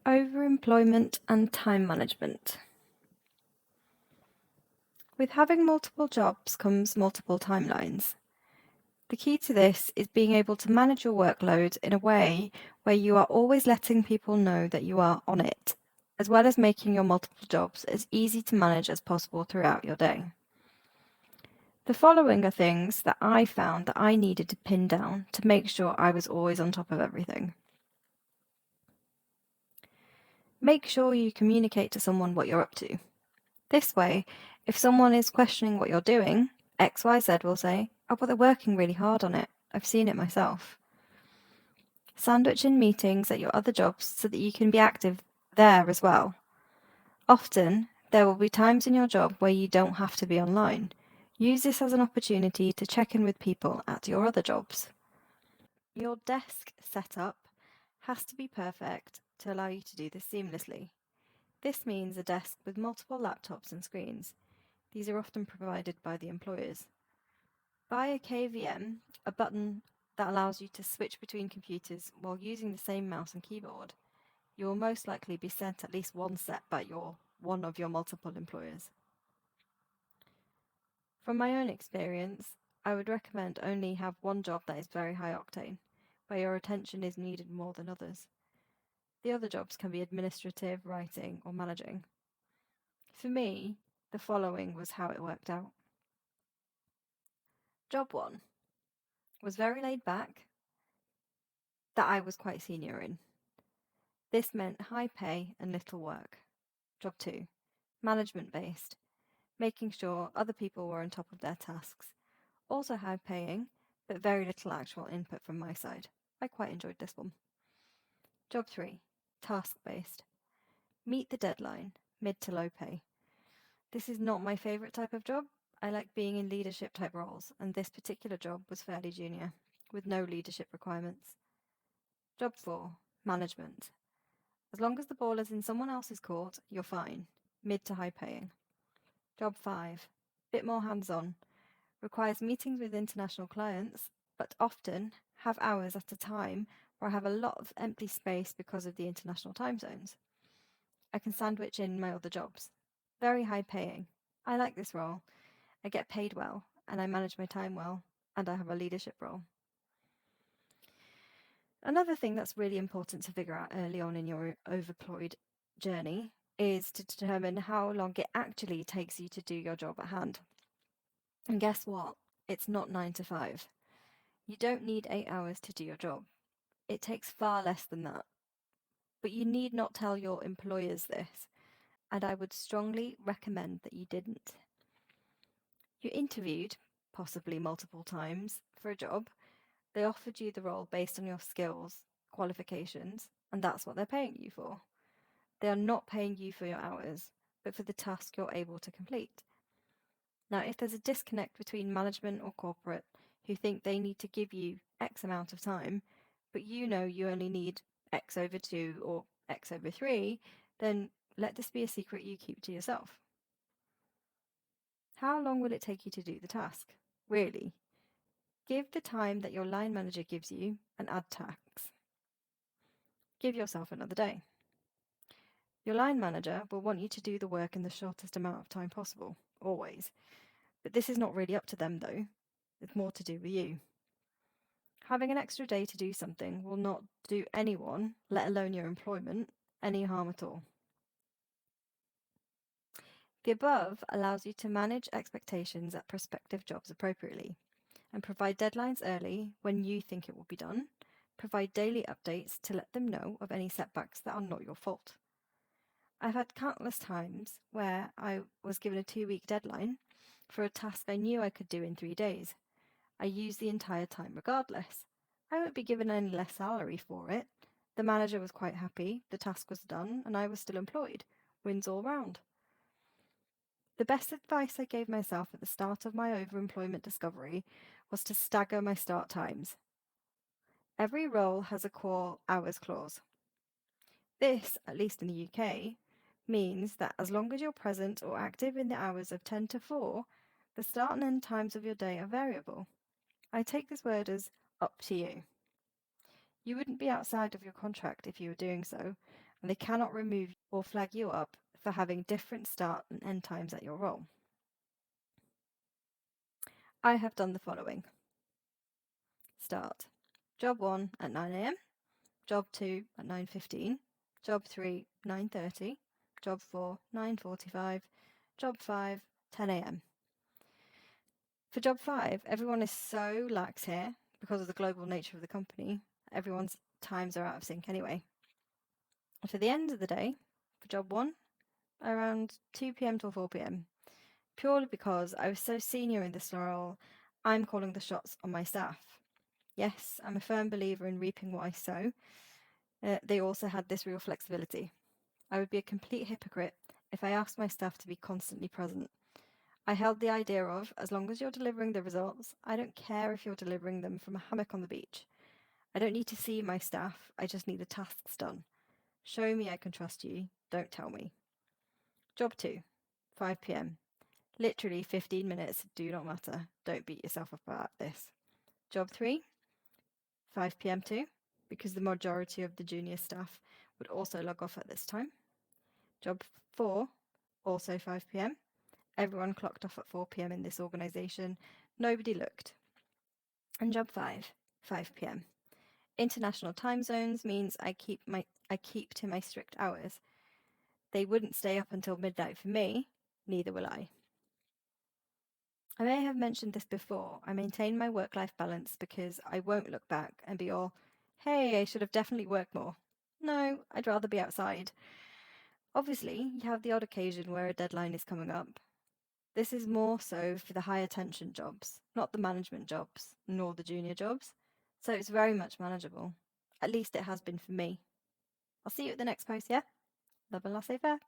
Overemployment and time management. With having multiple jobs comes multiple timelines. The key to this is being able to manage your workload in a way where you are always letting people know that you are on it, as well as making your multiple jobs as easy to manage as possible throughout your day. The following are things that I found that I needed to pin down to make sure I was always on top of everything. Make sure you communicate to someone what you're up to. This way, if someone is questioning what you're doing, XYZ will say, "Oh, but they're working really hard on it. I've seen it myself." Sandwich in meetings at your other jobs so that you can be active there as well. Often, there will be times in your job where you don't have to be online. Use this as an opportunity to check in with people at your other jobs. Your desk setup has to be perfect to allow you to do this seamlessly. This means a desk with multiple laptops and screens. These are often provided by the employers. Buy a KVM, a button that allows you to switch between computers while using the same mouse and keyboard. You will most likely be sent at least one set by one of your multiple employers. From my own experience, I would recommend only have one job that is very high octane, where your attention is needed more than others. The other jobs can be administrative, writing, or managing. For me, the following was how it worked out. Job 1 was very laid back, that I was quite senior in. This meant high pay and little work. Job 2, management based, making sure other people were on top of their tasks. Also high paying, but very little actual input from my side. I quite enjoyed this one. Job 3, task based, meet the deadline, mid to low pay. This is not my favourite type of job. I like being in leadership type roles, and this particular job was fairly junior, with no leadership requirements. Job 4, management. As long as the ball is in someone else's court, you're fine. Mid to high paying. Job 5, bit more hands-on. Requires meetings with international clients, but often have hours at a time where I have a lot of empty space because of the international time zones. I can sandwich in my other jobs. Very high paying. I like this role. I get paid well, and I manage my time well, and I have a leadership role. Another thing that's really important to figure out early on in your overemployed journey is to determine how long it actually takes you to do your job at hand. And guess what? It's not 9 to 5. You don't need 8 hours to do your job. It takes far less than that. But you need not tell your employers this, and I would strongly recommend that you didn't. You interviewed, possibly multiple times, for a job. They offered you the role based on your skills, qualifications, and that's what they're paying you for. They are not paying you for your hours, but for the task you're able to complete. Now, if there's a disconnect between management or corporate who think they need to give you X amount of time, but you know you only need X over 2 or X over 3, then let this be a secret you keep to yourself. How long will it take you to do the task? Really? Give the time that your line manager gives you and add tax. Give yourself another day. Your line manager will want you to do the work in the shortest amount of time possible, always. But this is not really up to them though. It's more to do with you. Having an extra day to do something will not do anyone, let alone your employment, any harm at all. The above allows you to manage expectations at prospective jobs appropriately and provide deadlines early when you think it will be done. Provide daily updates to let them know of any setbacks that are not your fault. I've had countless times where I was given a 2-week deadline for a task I knew I could do in 3 days. I used the entire time regardless. I won't be given any less salary for it. The manager was quite happy, the task was done, and I was still employed. Wins all round. The best advice I gave myself at the start of my overemployment discovery was to stagger my start times. Every role has a core hours clause. This, at least in the UK, means that as long as you're present or active in the hours of 10 to 4, the start and end times of your day are variable. I take this word as up to you. You wouldn't be outside of your contract if you were doing so, and they cannot remove or flag you up for having different start and end times at your role. I have done the following. Start. Job 1 at 9 a.m, Job 2 at 9:15, Job 3 9:30, Job 4 9:45, Job 5 10 a.m. For Job 5, everyone is so lax here because of the global nature of the company. Everyone's times are out of sync anyway. For the end of the day, for Job 1, around 2 p.m. till 4 p.m, purely because I was so senior in this role, I'm calling the shots on my staff. Yes, I'm a firm believer in reaping what I sow. They also had this real flexibility. I would be a complete hypocrite if I asked my staff to be constantly present. I held the idea of, as long as you're delivering the results, I don't care if you're delivering them from a hammock on the beach. I don't need to see my staff, I just need the tasks done. Show me I can trust you, don't tell me. Job 2, 5 p.m. Literally 15 minutes do not matter. Don't beat yourself up about this. Job 3, 5 p.m. too, because the majority of the junior staff would also log off at this time. Job 4, also 5 p.m. Everyone clocked off at 4 p.m. in this organisation. Nobody looked. And job 5, 5 p.m. International time zones means I keep to my strict hours. They wouldn't stay up until midnight for me, neither will I. I may have mentioned this before. I maintain my work-life balance because I won't look back and be all, hey, I should have definitely worked more. No, I'd rather be outside. Obviously, you have the odd occasion where a deadline is coming up. This is more so for the high attention jobs, not the management jobs, nor the junior jobs. So it's very much manageable. At least it has been for me. I'll see you at the next post, yeah? Love and laissez faire.